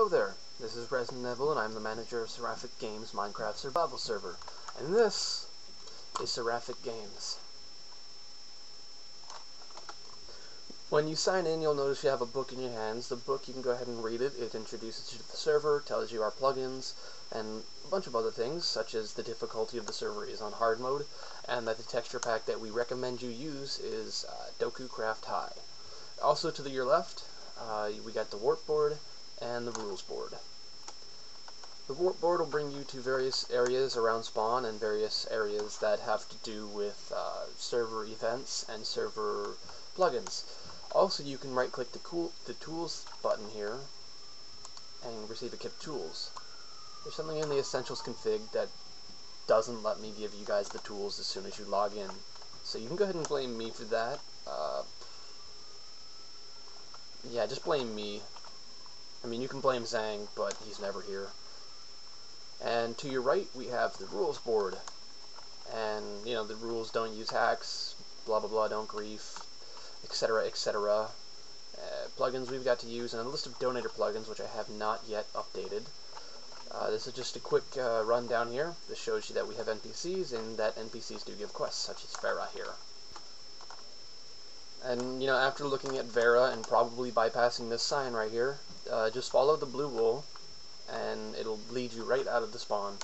Hello there, this is Resident Evil and I'm the manager of SeraphicGames Minecraft Survival Server, and this is SeraphicGames. When you sign in, you'll notice you have a book in your hands. The book, you can go ahead and read it. It introduces you to the server, tells you our plugins, and a bunch of other things, such as the difficulty of the server is on hard mode, and that the texture pack that we recommend you use is Doku Craft High. Also to your left, we got the warp board and the rules board. The warp board will bring you to various areas around spawn and various areas that have to do with server events and server plugins. Also, you can right-click the tools button here and receive a kit of tools. There's something in the essentials config that doesn't let me give you guys the tools as soon as you log in. So you can go ahead and blame me for that. Yeah, just blame me. I mean, you can blame Zang, but he's never here. And to your right, we have the rules board. And, you know, the rules: don't use hacks, blah blah blah, don't grief, etc, etc. Plugins we've got to use, and a list of donator plugins, which I have not yet updated. This is just a quick rundown here. This shows you that we have NPCs, and that NPCs do give quests, such as Vera here. And, you know, after looking at Vera and probably bypassing this sign right here, just follow the blue wool, and it'll lead you right out of the spawn.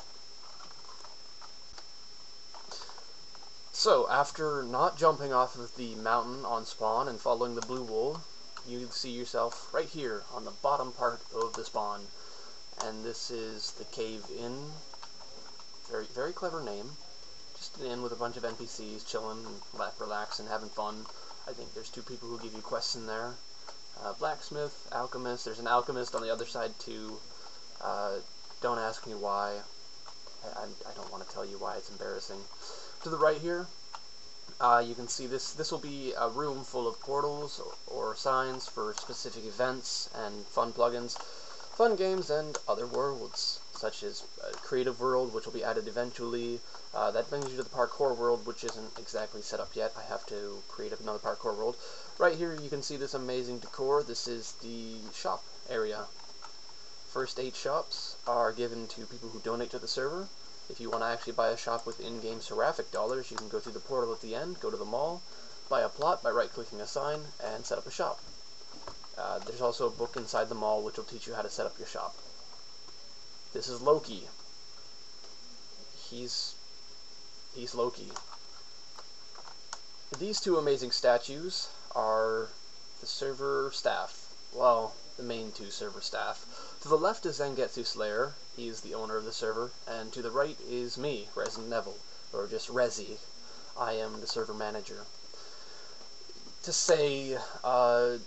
So, after not jumping off of the mountain on spawn and following the blue wool, you see yourself right here on the bottom part of the spawn. And this is the Cave Inn. Very, very clever name. Just an inn with a bunch of NPCs chilling, relaxing, having fun. I think there's two people who give you quests in there. Blacksmith, alchemist. There's an alchemist on the other side too. Don't ask me why. I don't want to tell you why. It's embarrassing. To the right here, you can see this. This will be a room full of portals or signs for specific events and fun plugins, fun games, and other worlds, such as Creative World, which will be added eventually. That brings you to the Parkour World, which isn't exactly set up yet. I have to create another Parkour World. Right here you can see this amazing decor. This is the shop area. First 8 shops are given to people who donate to the server. If you want to actually buy a shop with in-game Seraphic dollars, you can go through the portal at the end, go to the mall, buy a plot by right-clicking a sign, and set up a shop. There's also a book inside the mall which will teach you how to set up your shop. This is Loki. He's Loki. These two amazing statues are the server staff. Well, the main 2 server staff. To the left is Zangetsu Slayer. He is the owner of the server. And to the right is me, Resident Evil, or just Resi. I am the server manager. To say, I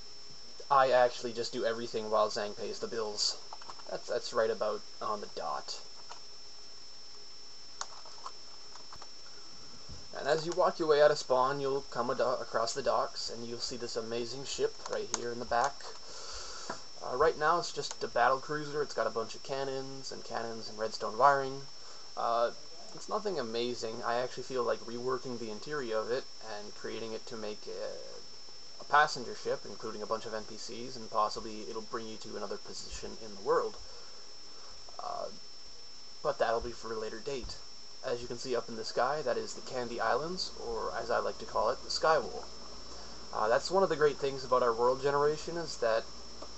actually just do everything while Zang pays the bills. That's right about on the dot. And as you walk your way out of spawn, you'll come across the docks, and you'll see this amazing ship right here in the back. Right now it's just a battle cruiser. It's got a bunch of cannons and redstone wiring. It's nothing amazing. I actually feel like reworking the interior of it and creating it to make a passenger ship, including a bunch of NPCs, and possibly it'll bring you to another position in the world. But that'll be for a later date. As you can see up in the sky, that is the Candy Islands, or as I like to call it, the Skywall. That's one of the great things about our world generation, is that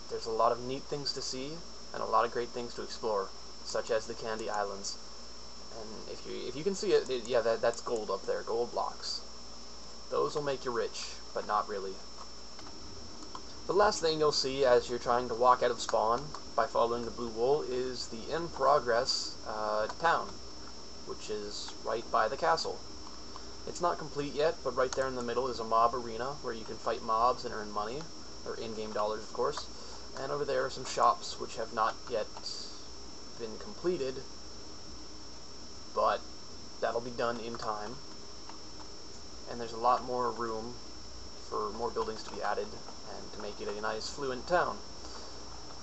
there's a lot of neat things to see and a lot of great things to explore, such as the Candy Islands. And if you can see it, yeah, that's gold up there, gold blocks. Those will make you rich, but not really. The last thing you'll see as you're trying to walk out of spawn by following the blue wool is the In Progress town, which is right by the castle. It's not complete yet, but right there in the middle is a mob arena where you can fight mobs and earn money, or in-game dollars, of course. And over there are some shops which have not yet been completed, but that'll be done in time. And there's a lot more room for more buildings to be added and to make it a nice, fluent town.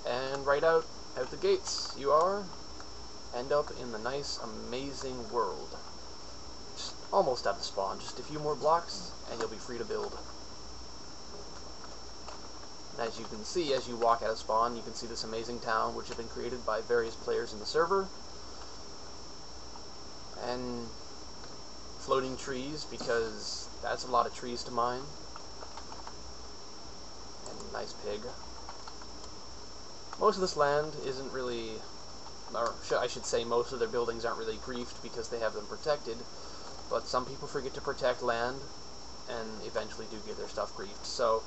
And right out the gates, you end up in the nice, amazing world. Just almost out of spawn. Just a few more blocks, and you'll be free to build. And as you can see, as you walk out of spawn, you can see this amazing town, which has been created by various players in the server. And floating trees, because that's a lot of trees to mine. And nice pig. Most of this land isn't really, or I should say most of their buildings aren't really griefed because they have them protected, but some people forget to protect land and eventually do get their stuff griefed. So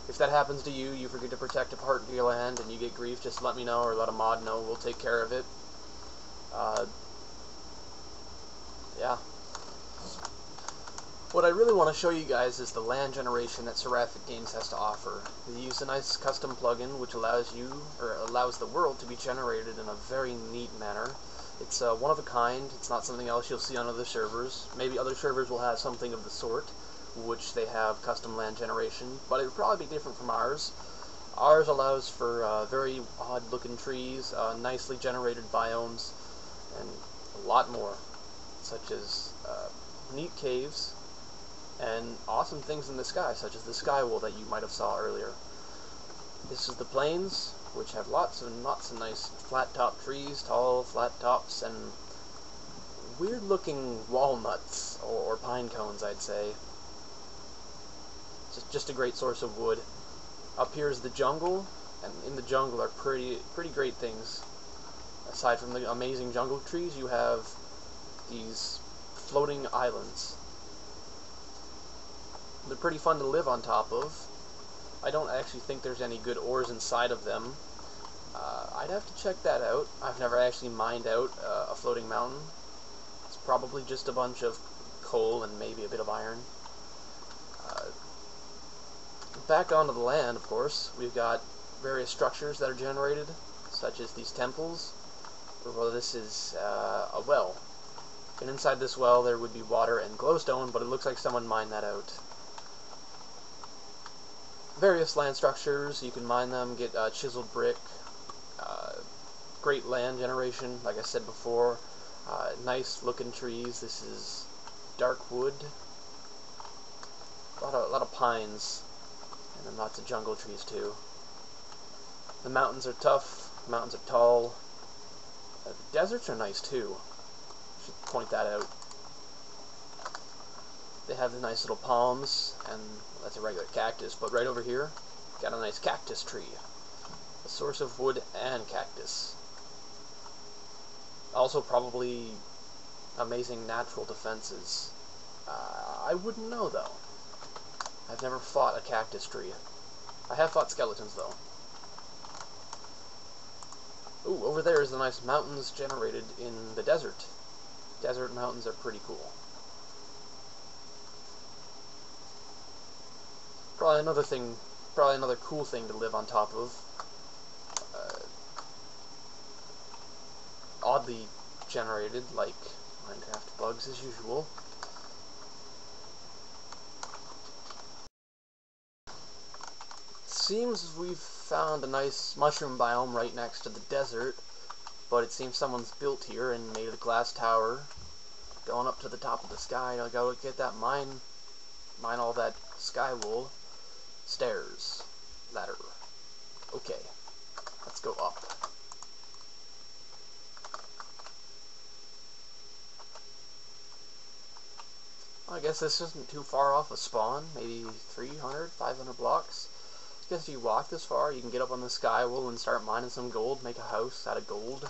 if that happens to you, you forget to protect a part of your land and you get griefed, just let me know or let a mod know, we'll take care of it. Yeah. What I really want to show you guys is the land generation that SeraphicGames has to offer. They use a nice custom plugin which allows the world to be generated in a very neat manner. It's one of a kind. It's not something else you'll see on other servers. Maybe other servers will have something of the sort, which they have custom land generation, but it would probably be different from ours. Ours allows for very odd looking trees, nicely generated biomes, and a lot more, such as neat caves, and awesome things in the sky, such as the sky wool that you might have saw earlier. This is the plains, which have lots and lots of nice flat-top trees, tall flat tops, and weird-looking walnuts, or pine cones, I'd say. Just a great source of wood. Up here is the jungle, and in the jungle are pretty great things. Aside from the amazing jungle trees, you have these floating islands. They're pretty fun to live on top of. I don't actually think there's any good ores inside of them. I'd have to check that out. I've never actually mined out a floating mountain. It's probably just a bunch of coal and maybe a bit of iron. Back onto the land, of course, we've got various structures that are generated, such as these temples. Well, this is a well. And inside this well there would be water and glowstone, but it looks like someone mined that out. Various land structures, you can mine them, get chiseled brick, great land generation, like I said before, nice looking trees. This is dark wood, a lot of pines, and then lots of jungle trees too. The mountains are tough, mountains are tall, the deserts are nice too, should point that out. They have the nice little palms, and that's a regular cactus, but right over here, got a nice cactus tree. A source of wood and cactus. Also probably amazing natural defenses. I wouldn't know though. I've never fought a cactus tree. I have fought skeletons though. Ooh, over there is the nice mountains generated in the desert. Desert mountains are pretty cool. Probably another cool thing to live on top of. Oddly generated, like Minecraft bugs as usual. Seems we've found a nice mushroom biome right next to the desert, but it seems someone's built here and made a glass tower going up to the top of the sky. I gotta get that mine all that sky wool. Stairs. Ladder. Okay. Let's go up. I guess this isn't too far off a spawn. Maybe 300, 500 blocks. I guess if you walk this far, you can get up on the sky wool and start mining some gold, make a house out of gold.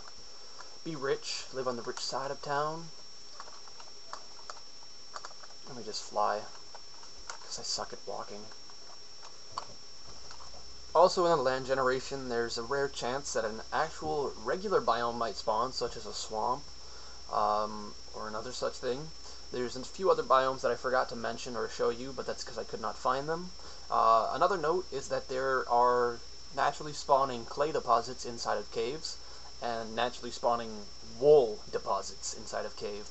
Be rich, live on the rich side of town. Let me just fly, because I suck at walking. Also in the land generation, there's a rare chance that an actual regular biome might spawn, such as a swamp, or another such thing. There's a few other biomes that I forgot to mention or show you, but that's because I could not find them. Another note is that there are naturally spawning clay deposits inside of caves, and naturally spawning wool deposits inside of cave.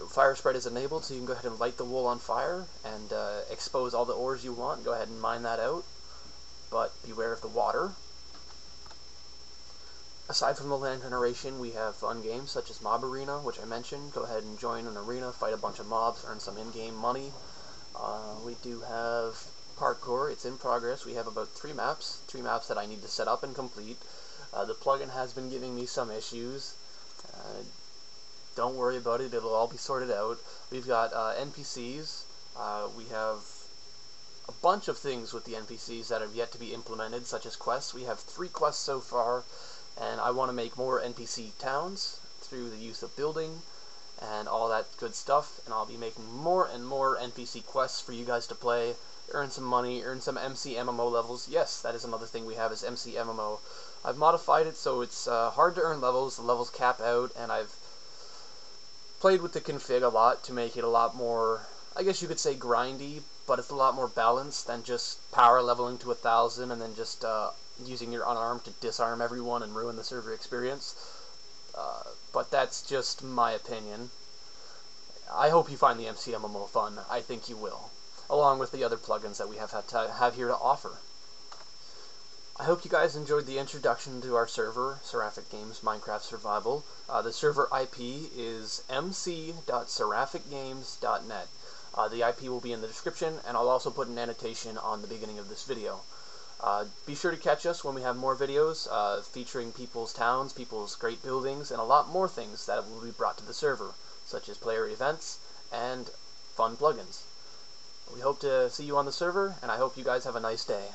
Fire spread is enabled, so you can go ahead and light the wool on fire, and expose all the ores you want. Go ahead and mine that out, but beware of the water. Aside from the land generation, we have fun games such as Mob Arena, which I mentioned. Go ahead and join an arena, fight a bunch of mobs, earn some in-game money. We do have parkour. It's in progress. We have about 3 maps that I need to set up and complete. The plugin has been giving me some issues. Don't worry about it, it'll all be sorted out. We've got NPCs. We have a bunch of things with the NPCs that have yet to be implemented, such as quests. We have 3 quests so far, and I want to make more NPC towns through the use of building and all that good stuff, and I'll be making more and more NPC quests for you guys to play, earn some money, earn some MC MMO levels. Yes, that is another thing we have is MC MMO. I've modified it so it's hard to earn levels, the levels cap out, and I've played with the config a lot to make it a lot more, I guess you could say grindy, but it's a lot more balanced than just power leveling to 1,000 and then just using your unarmed to disarm everyone and ruin the server experience. But that's just my opinion. I hope you find the MCMMO fun. I think you will, along with the other plugins that we have here to offer. I hope you guys enjoyed the introduction to our server, SeraphicGames Minecraft Survival. The server IP is mc.seraphicgames.net. The IP will be in the description, and I'll also put an annotation on the beginning of this video. Be sure to catch us when we have more videos featuring people's towns, people's great buildings, and a lot more things that will be brought to the server, such as player events and fun plugins. We hope to see you on the server, and I hope you guys have a nice day.